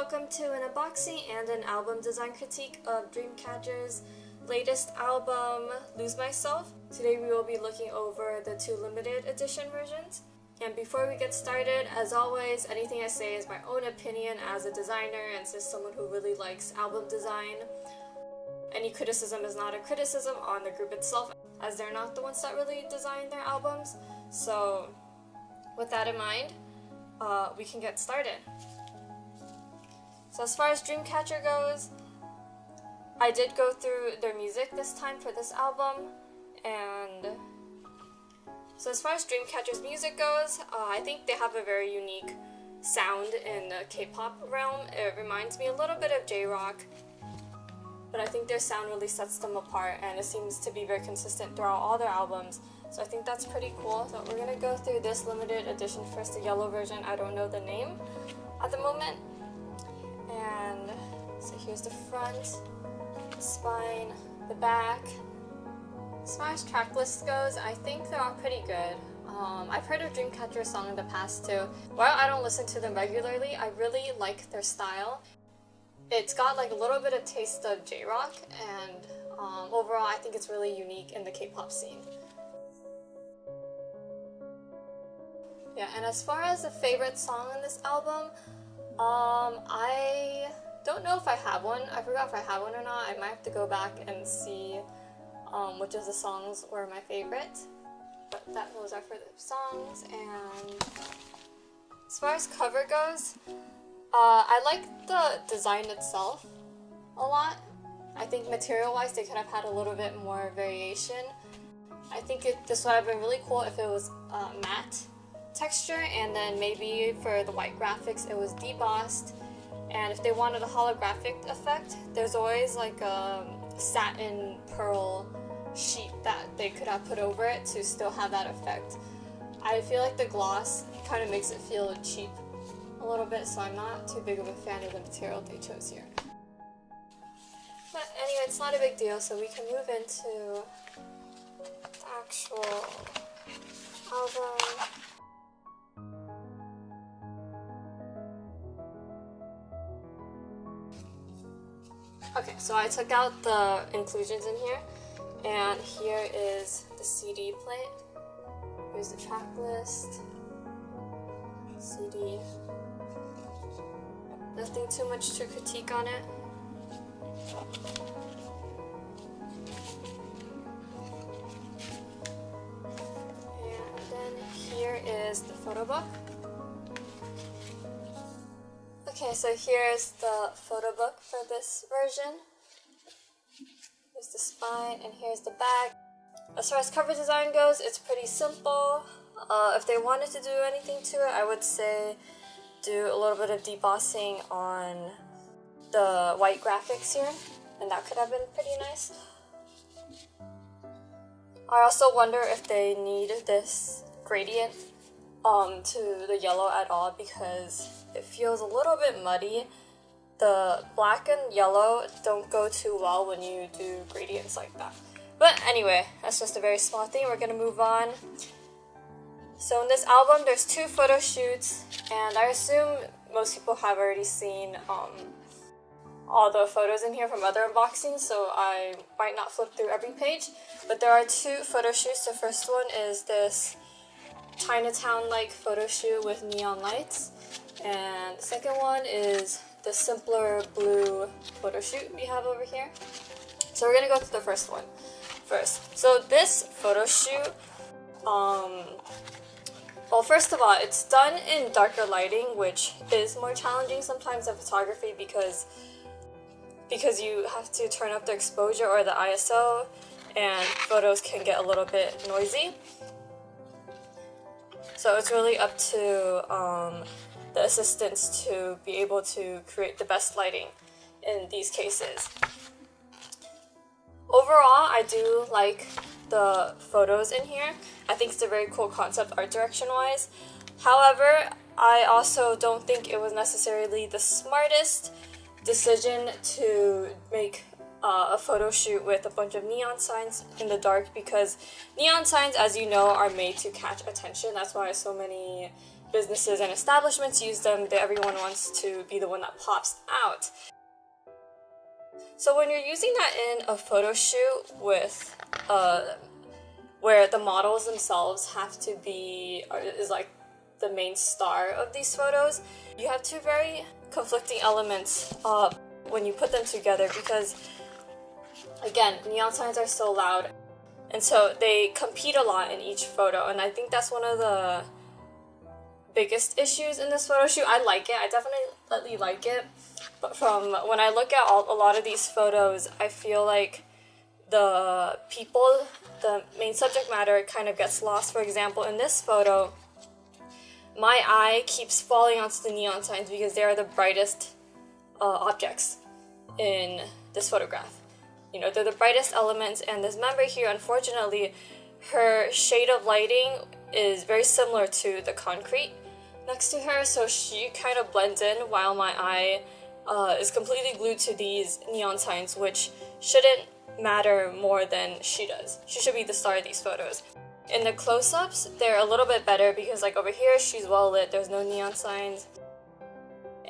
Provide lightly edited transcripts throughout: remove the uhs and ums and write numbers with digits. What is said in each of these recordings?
welcome to an unboxing and an album design critique of Dreamcatcher's latest album, Lose Myself. Today we will be looking over the two limited edition versions. And before we get started, as always, anything I say is my own opinion as a designer and as someone who really likes album design. Any criticism is not a criticism on the group itself, as they're not the ones that really design their albums. So with that in mind, we can get started. So as far as Dreamcatcher goes, I did go through their music this time for this album, and so as far as Dreamcatcher's music goes, I think they have a very unique sound in the K-pop realm. It reminds me a little bit of J-rock, but I think their sound really sets them apart, and it seems to be very consistent throughout all their albums. So I think that's pretty cool. So we're gonna go through this limited edition first, the yellow version. I don't know the name at the moment. And so here's the front, the spine, the back. As far as track list goes, I think they're all pretty good. I've heard of Dreamcatcher's song in the past too. While I don't listen to them regularly, I really like their style. It's got like a little bit of taste of J-rock, and overall I think it's really unique in the K-pop scene. Yeah, and as far as the favorite song in this album, I don't know if I have one. I forgot if I have one or not. I might have to go back and see which of the songs were my favorite. But those are for the songs. And as far as cover goes, I like the design itself a lot. I think material-wise they could have had a little bit more variation. I think this would have been really cool if it was matte texture, and then maybe for the white graphics it was debossed. And if they wanted a holographic effect, there's always like a satin pearl sheet that they could have put over it to still have that effect. I feel like the gloss kind of makes it feel cheap a little bit, so I'm not too big of a fan of the material they chose here. But anyway, it's not a big deal, so we can move into the actual album. Okay, so I took out the inclusions in here, and here is the CD plate. Here's the track list, CD. Nothing too much to critique on it. And then here is the photo book. Okay, so here's the photo book for this version. Here's the spine, and here's the back. As far as cover design goes, it's pretty simple. If they wanted to do anything to it, I would say do a little bit of debossing on the white graphics here, and that could have been pretty nice. I also wonder if they need this gradient to the yellow at all, because it feels a little bit muddy. The black and yellow don't go too well when you do gradients like that. But anyway, that's just a very small thing. We're gonna move on. So in this album, there's 2 photo shoots, and I assume most people have already seen all the photos in here from other unboxings, so I might not flip through every page. But there are 2 photo shoots. The first one is this Chinatown-like photo shoot with neon lights, and the second one is the simpler blue photo shoot we have over here. So we're gonna go to the first one first. So this photo shoot, well, first of all, it's done in darker lighting, which is more challenging sometimes in photography because you have to turn up the exposure or the ISO, and photos can get a little bit noisy. So it's really up to the assistants to be able to create the best lighting in these cases. Overall, I do like the photos in here. I think it's a very cool concept art direction-wise. However, I also don't think it was necessarily the smartest decision to make a photo shoot with a bunch of neon signs in the dark, because neon signs, as you know, are made to catch attention. That's why so many businesses and establishments use them, everyone wants to be the one that pops out. So when you're using that in a photo shoot with where the models themselves have to be is like the main star of these photos, you have two very conflicting elements when you put them together, because again, neon signs are so loud, and so they compete a lot in each photo, and I think that's one of the biggest issues in this photo shoot. I like it, I definitely like it, but from when I look at a lot of these photos, I feel like the people, the main subject matter, kind of gets lost. For example, in this photo, my eye keeps falling onto the neon signs because they are the brightest objects in this photograph. You know, they're the brightest elements, and this member here, unfortunately, her shade of lighting is very similar to the concrete next to her, so she kind of blends in while my eye is completely glued to these neon signs, which shouldn't matter more than she does. She should be the star of these photos. In the close-ups, they're a little bit better because like over here, she's well lit, there's no neon signs.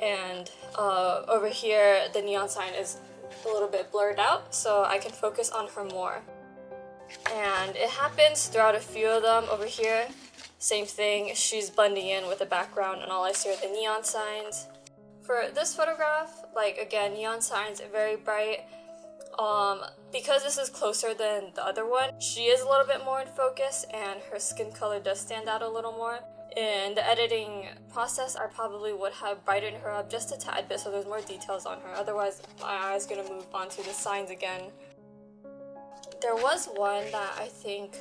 And over here, the neon sign is a little bit blurred out, so I can focus on her more. And it happens throughout a few of them. Over here, same thing, she's blending in with the background and all I see are the neon signs. For this photograph, like again, neon signs are very bright. Because this is closer than the other one, she is a little bit more in focus and her skin color does stand out a little more. In the editing process, I probably would have brightened her up just a tad bit so there's more details on her. Otherwise, my eye is going to move on to the signs again. There was one that I think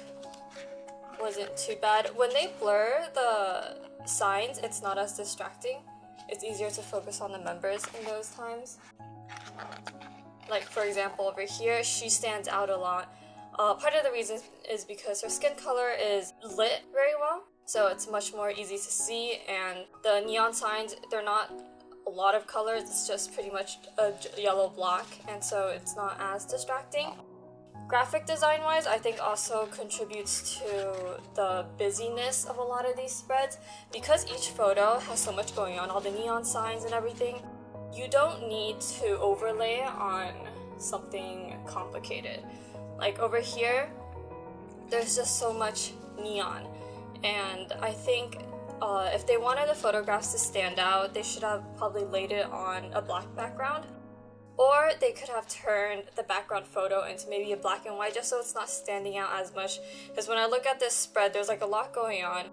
wasn't too bad. When they blur the signs, it's not as distracting. It's easier to focus on the members in those times. Like for example, over here, she stands out a lot. Part of the reason is because her skin color is lit very well, so it's much more easy to see, and the neon signs, they're not a lot of colors, it's just pretty much a yellow block, and so it's not as distracting. Graphic design wise, I think also contributes to the busyness of a lot of these spreads. Because each photo has so much going on, all the neon signs and everything, you don't need to overlay on something complicated. Like over here, there's just so much neon, and I think if they wanted the photographs to stand out, they should have probably laid it on a black background, or they could have turned the background photo into maybe a black and white just so it's not standing out as much. Because when I look at this spread, there's like a lot going on,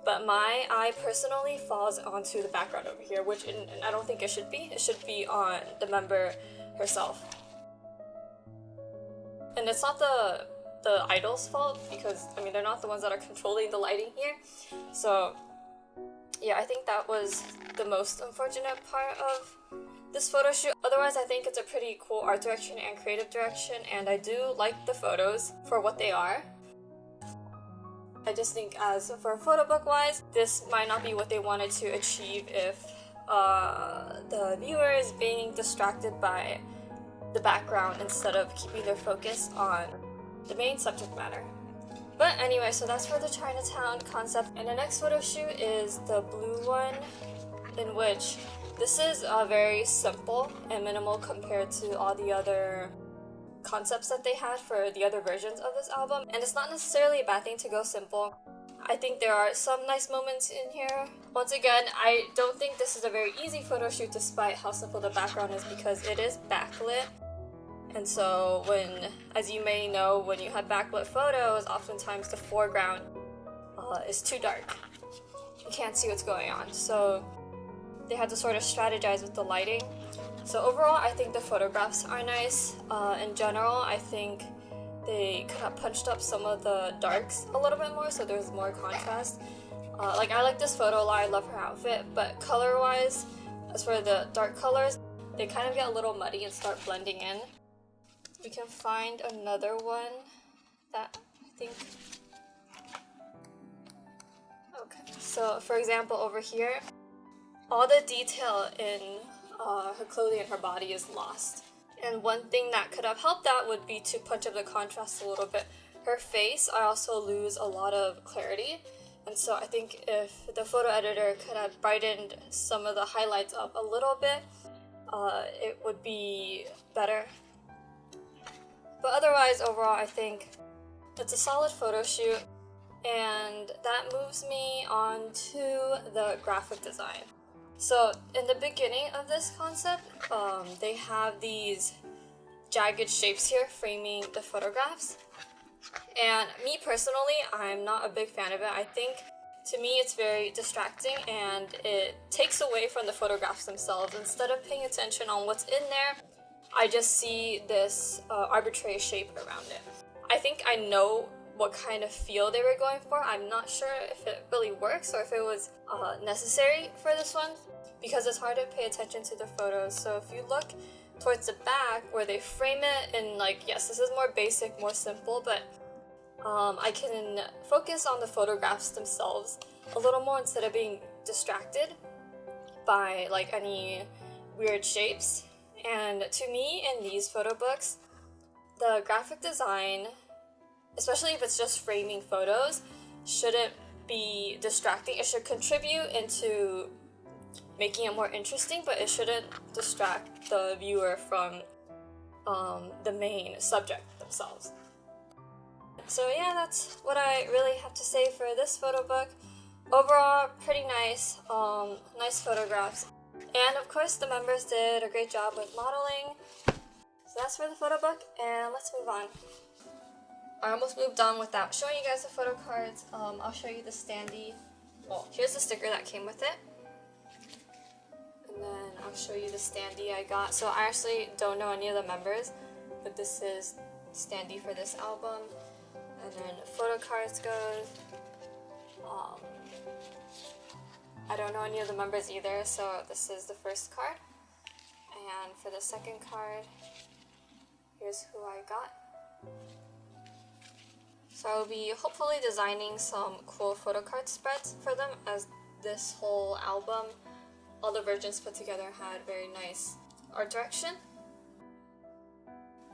but my eye personally falls onto the background over here, which I don't think it should be. It should be on the member herself. And it's not the idol's fault, because I mean they're not the ones that are controlling the lighting here. So yeah, I think that was the most unfortunate part of this photo shoot. Otherwise, I think it's a pretty cool art direction and creative direction, and I do like the photos for what they are. I just think as for photo book wise, this might not be what they wanted to achieve if the viewer is being distracted by the background instead of keeping their focus on the main subject matter. But anyway, so that's for the Chinatown concept. And the next photo shoot is the blue one, in which this is very simple and minimal compared to all the other concepts that they had for the other versions of this album. And it's not necessarily a bad thing to go simple. I think there are some nice moments in here. Once again, I don't think this is a very easy photo shoot despite how simple the background is, because it is backlit. And so when, as you may know, when you have backlit photos, oftentimes the foreground is too dark. You can't see what's going on. So they had to sort of strategize with the lighting. So overall, I think the photographs are nice. In general, I think they could have punched up some of the darks a little bit more so there's more contrast. Like I like this photo a lot, I love her outfit, but color-wise, as for the dark colors, they kind of get a little muddy and start blending in. We can find another one that I think... Okay, so for example over here, all the detail in her clothing and her body is lost. And one thing that could have helped that would be to punch up the contrast a little bit. Her face, I also lose a lot of clarity, And so I think if the photo editor could have brightened some of the highlights up a little bit, it would be better. But otherwise, overall, I think it's a solid photo shoot, and that moves me on to the graphic design. So in the beginning of this concept, they have these jagged shapes here framing the photographs. And me personally, I'm not a big fan of it. I think to me it's very distracting and it takes away from the photographs themselves. Instead of paying attention on what's in there, I just see this arbitrary shape around it. I think I know what kind of feel they were going for. I'm not sure if it really works or if it was necessary for this one, because it's hard to pay attention to the photos. So if you look towards the back where they frame it in, like, yes, this is more basic, more simple, but I can focus on the photographs themselves a little more instead of being distracted by like any weird shapes. And to me, in these photo books, the graphic design, especially if it's just framing photos, shouldn't be distracting. It should contribute into making it more interesting, but it shouldn't distract the viewer from the main subject themselves. So yeah, that's what I really have to say for this photo book. Overall, pretty nice, nice photographs. And of course, the members did a great job with modeling. So that's for the photo book, and let's move on. I almost moved on without showing you guys the photo cards. I'll show you the standee. Well, here's the sticker that came with it. And then I'll show you the standee I got. So I actually don't know any of the members, but this is standee for this album. And then photo cards goes. I don't know any of the members either, so this is the first card. And for the second card, here's who I got. So I'll be hopefully designing some cool photo card spreads for them, as this whole album, all the versions put together, had very nice art direction.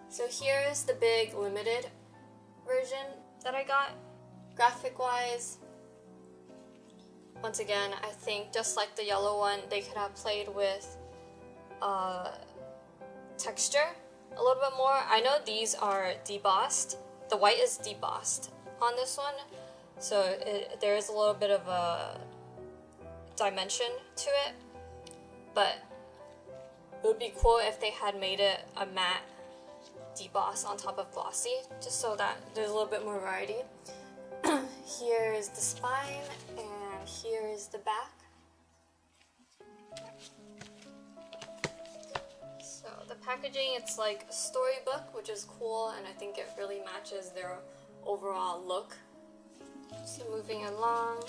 So here's the big limited version that I got. Graphic wise, once again, I think just like the yellow one, they could have played with texture a little bit more. I know these are debossed. The white is debossed on this one, so there is a little bit of a dimension to it, but it would be cool if they had made it a matte deboss on top of glossy, just so that there's a little bit more variety. Here's the spine, and here's the back. So the packaging, it's like a storybook, which is cool, and I think it really matches their overall look. So moving along,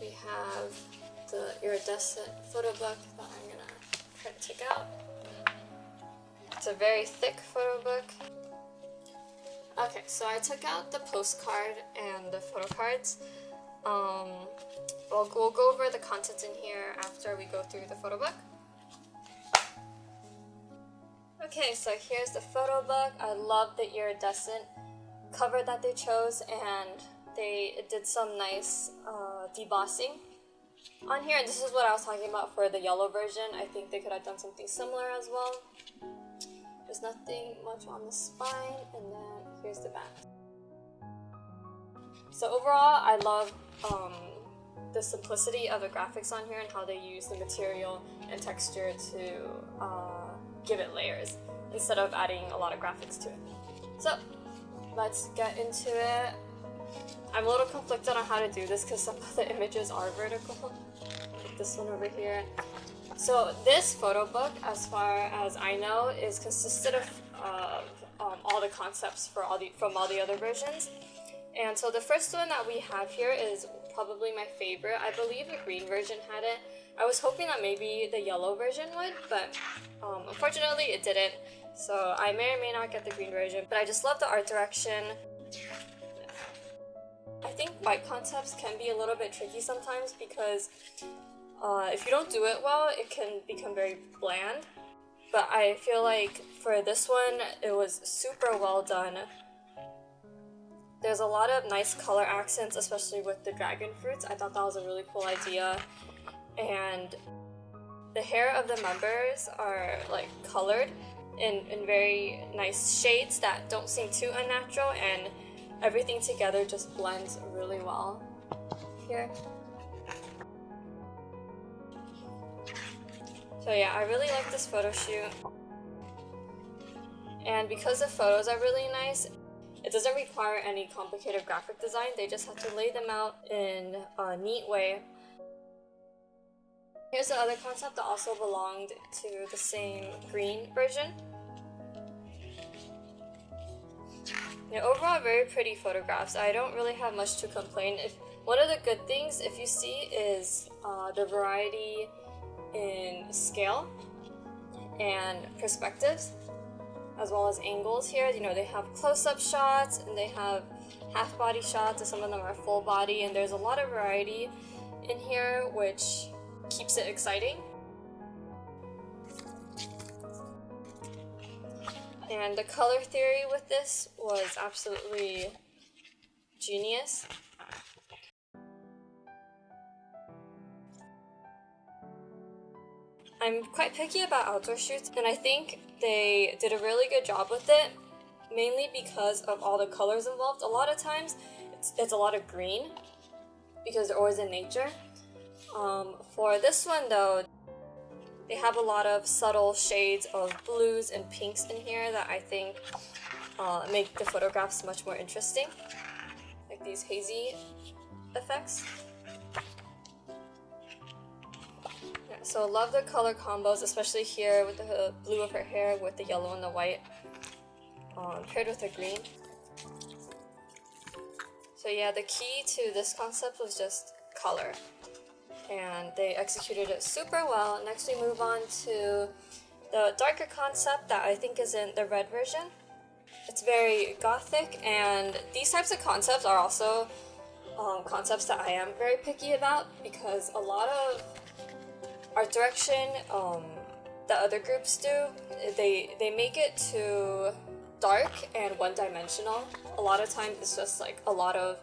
we have the iridescent photo book that I'm gonna try to take out. It's a very thick photo book. Okay, so I took out the postcard and the photo cards. We'll go over the contents in here after we go through the photo book. Okay, so here's the photo book. I love the iridescent cover that they chose, and they did some nice debossing on here. This is what I was talking about for the yellow version. I think they could have done something similar as well. There's nothing much on the spine, and then here's the back. So overall, I love the simplicity of the graphics on here and how they use the material and texture to give it layers instead of adding a lot of graphics to it. So let's get into it. I'm a little conflicted on how to do this because some of the images are vertical, like this one over here. So this photo book, as far as I know, is consisted of all the concepts from all the other versions. And so the first one that we have here is probably my favorite. I believe the green version had it. I was hoping that maybe the yellow version would, but unfortunately it didn't. So I may or may not get the green version, but I just love the art direction. I think white concepts can be a little bit tricky sometimes because if you don't do it well, it can become very bland. But I feel like for this one, it was super well done. There's a lot of nice color accents, especially with the dragon fruits. I thought that was a really cool idea. And the hair of the members are like colored in very nice shades that don't seem too unnatural, and everything together just blends really well here. So yeah, I really like this photo shoot. And because the photos are really nice, it doesn't require any complicated graphic design. They just have to lay them out in a neat way. Here's the other concept that also belonged to the same green version. Yeah, overall, very pretty photographs. I don't really have much to complain. One of the good things, if you see, is the variety in scale and perspectives, as well as angles here. You know, they have close-up shots and they have half-body shots, and some of them are full body, and there's a lot of variety in here, which keeps it exciting. And the color theory with this was absolutely genius. I'm quite picky about outdoor shoots, and I think they did a really good job with it, mainly because of all the colors involved. A lot of times it's a lot of green because they're always in nature. For this one though, they have a lot of subtle shades of blues and pinks in here that I think make the photographs much more interesting, like these hazy effects. Yeah, so love the color combos, especially here with the blue of her hair with the yellow and the white paired with the green. So yeah, the key to this concept was just color, and they executed it super well. Next we move on to the darker concept that I think is in the red version. It's very gothic, and these types of concepts are also concepts that I am very picky about, because a lot of art direction that other groups do, they make it too dark and one-dimensional. A lot of times it's just like a lot of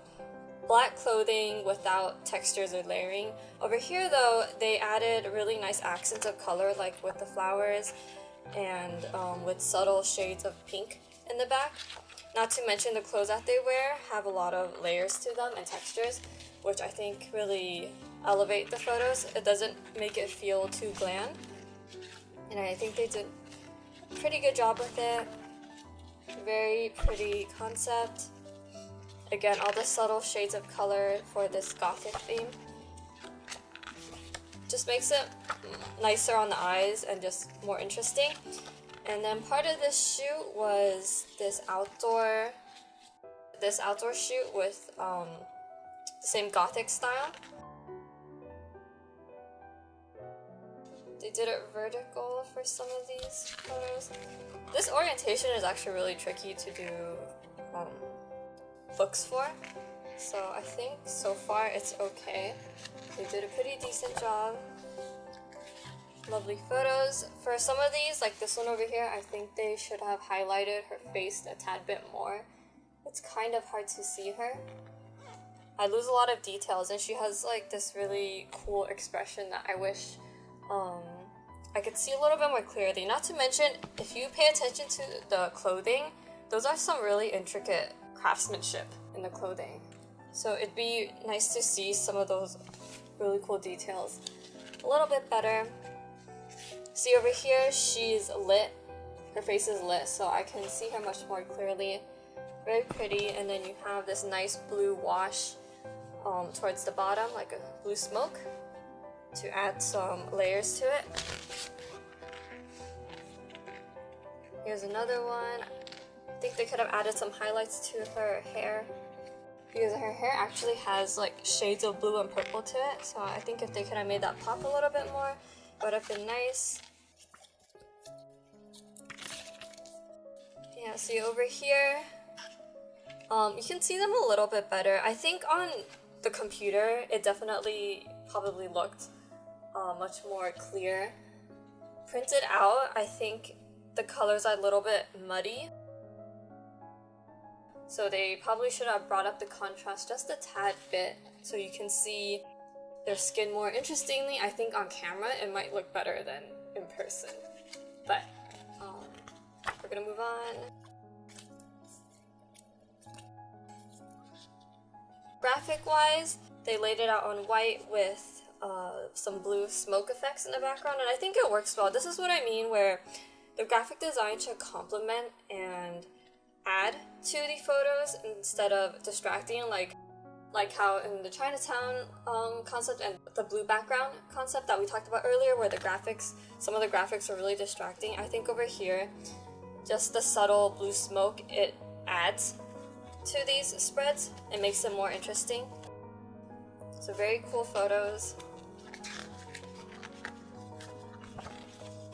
black clothing without textures or layering. Over here though, they added really nice accents of color, like with the flowers and with subtle shades of pink in the back. Not to mention the clothes that they wear have a lot of layers to them and textures, which I think really elevate the photos. It doesn't make it feel too bland, and I think they did a pretty good job with it. Very pretty concept. Again, all the subtle shades of color for this gothic theme just makes it nicer on the eyes and just more interesting. And then part of this shoot was this outdoor shoot with the same gothic style. They did it vertical for some of these photos. This orientation is actually really tricky to do looks for, so I think so far it's okay. They did a pretty decent job. Lovely photos. For some of these, like this one over here, I think they should have highlighted her face a tad bit more. It's kind of hard to see her. I lose a lot of details, and she has like this really cool expression that I wish I could see a little bit more clearly. Not to mention, if you pay attention to the clothing, those are some really intricate craftsmanship in the clothing. So it'd be nice to see some of those really cool details a little bit better. See over here, she's lit. Her face is lit, so I can see her much more clearly. Very pretty. And then you have this nice blue wash towards the bottom, like a blue smoke, to add some layers to it. Here's another one. I think they could have added some highlights to her hair, because her hair actually has like shades of blue and purple to it, so I think if they could have made that pop a little bit more, it would have been nice. Yeah, see over here, you can see them a little bit better. I think on the computer, it definitely probably looked much more clear. Printed out, I think the colors are a little bit muddy. So they probably should have brought up the contrast just a tad bit so you can see their skin more interestingly. I think on camera it might look better than in person. But we're gonna move on. Graphic-wise, they laid it out on white with some blue smoke effects in the background, and I think it works well. This is what I mean, where the graphic design should complement and add to the photos instead of distracting, like how in the Chinatown concept and the blue background concept that we talked about earlier, where the graphics, some of the graphics are really distracting. I think over here, just the subtle blue smoke, it adds to these spreads and makes them more interesting. So very cool photos.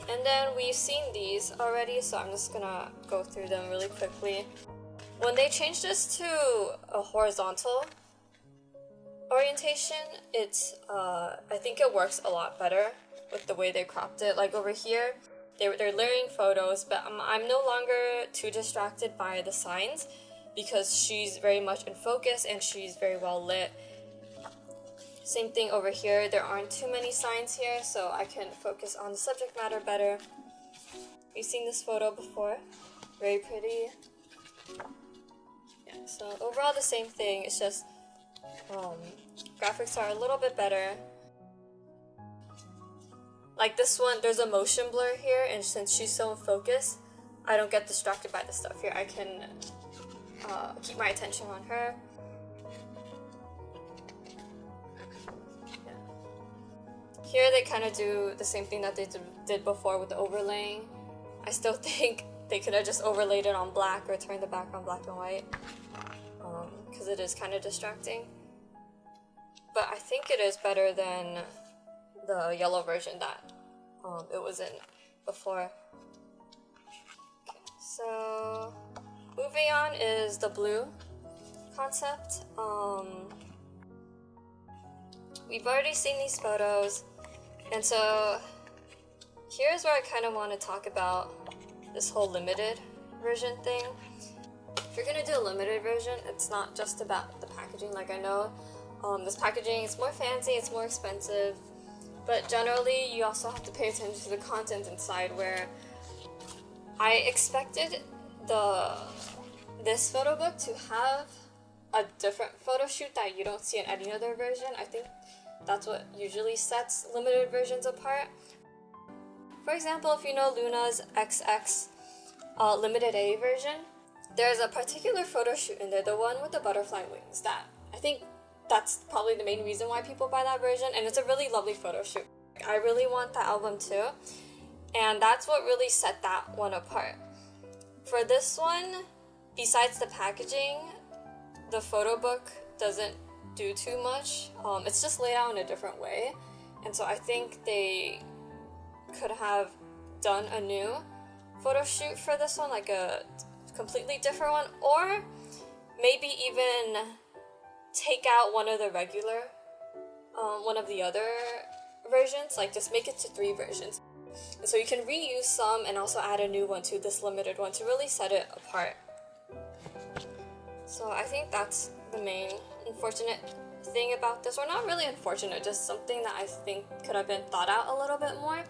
And then we've seen these already, so I'm just gonna go through them really quickly. When they changed this to a horizontal orientation, it's I think it works a lot better with the way they cropped it. Like over here, they're layering photos, but I'm no longer too distracted by the signs because she's very much in focus and she's very well lit. Same thing over here, there aren't too many signs here, so I can focus on the subject matter better. You've seen this photo before, very pretty. Yeah, so overall the same thing, it's just graphics are a little bit better. Like this one, there's a motion blur here, and since she's so in focus, I don't get distracted by the stuff here. I can keep my attention on her. Here they kind of do the same thing that they did before with the overlaying. I still think they could have just overlaid it on black or turned the background black and white, because it is kind of distracting. But I think it is better than the yellow version that it was in before. Okay, so moving on is the blue concept. We've already seen these photos, and so here's where I kind of want to talk about this whole limited version thing. If you're gonna do a limited version, it's not just about the packaging. Like I know this packaging is more fancy, it's more expensive, but generally you also have to pay attention to the content inside, where I expected this photo book to have a different photo shoot that you don't see in any other version. I think that's what usually sets limited versions apart. For example, if you know Luna's XX limited A version, there's a particular photo shoot in there, the one with the butterfly wings, that I think that's probably the main reason why people buy that version, and it's a really lovely photo shoot. I really want that album too, and that's what really set that one apart. For this one, besides the packaging, the photo book doesn't do too much. It's just laid out in a different way, and so I think they could have done a new photo shoot for this one, like a completely different one, or maybe even take out one of the regular, one of the other versions, like just make it to 3 versions. And so you can reuse some and also add a new one to this limited one to really set it apart. So I think that's the main unfortunate thing about this, or not really unfortunate, just something that I think could have been thought out a little bit more,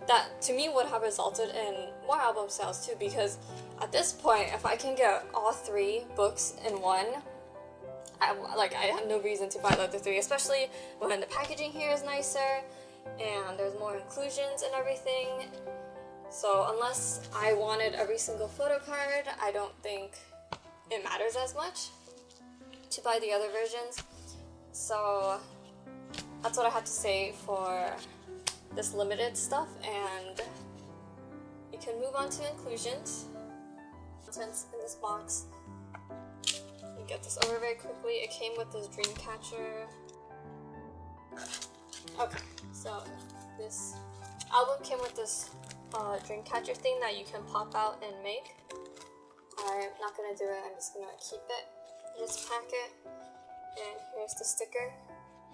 that to me would have resulted in more album sales too, because at this point, if I can get all 3 books in one, I have no reason to buy the other 3, especially when the packaging here is nicer and there's more inclusions and everything. So unless I wanted every single photo card, I don't think it matters as much to buy the other versions. So that's what I had to say for this limited stuff, and we can move on to inclusions. Contents in this box. Let me get this over very quickly. It came with this Dreamcatcher. Okay, so this album came with this Dreamcatcher thing that you can pop out and make. I'm not gonna do it, I'm just gonna keep it in this packet. And here's the sticker.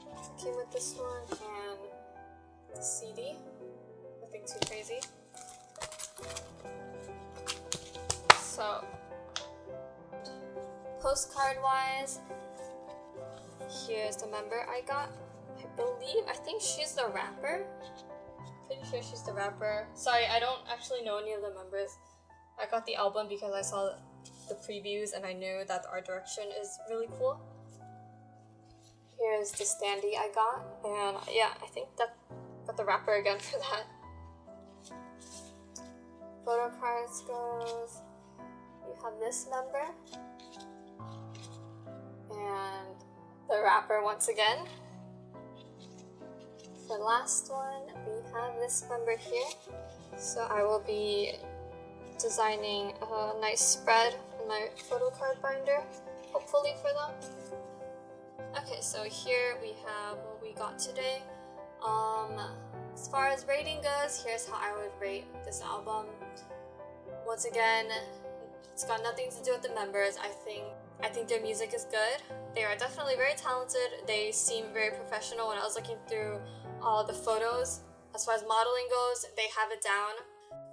It came with this one and the CD. Nothing too crazy. So postcard wise, here's the member I got. I think she's the rapper. Pretty sure she's the rapper. Sorry, I don't actually know any of the members. I got the album because I saw the previews and I knew that the art direction is really cool. Here's the standee I got, and yeah, I think that got the rapper again for that. Photo cards goes, you have this member, and the rapper once again. For the last one, we have this member here. So I will be designing a nice spread in my photo card binder, hopefully for them. Okay, so here we have what we got today. As far as rating goes, here's how I would rate this album. Once again, it's got nothing to do with the members. I think their music is good. They are definitely very talented. They seem very professional. When I was looking through all the photos, as far as modeling goes, they have it down.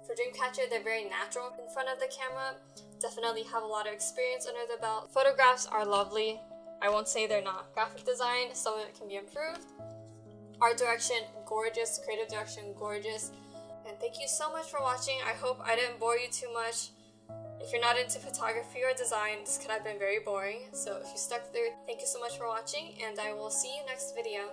For Dreamcatcher, they're very natural in front of the camera. Definitely have a lot of experience under the belt. Photographs are lovely. I won't say they're not. Graphic design, some of it can be improved. Art direction, gorgeous. Creative direction, gorgeous. And thank you so much for watching. I hope I didn't bore you too much. If you're not into photography or design, this could have been very boring. So if you stuck through, thank you so much for watching, and I will see you next video.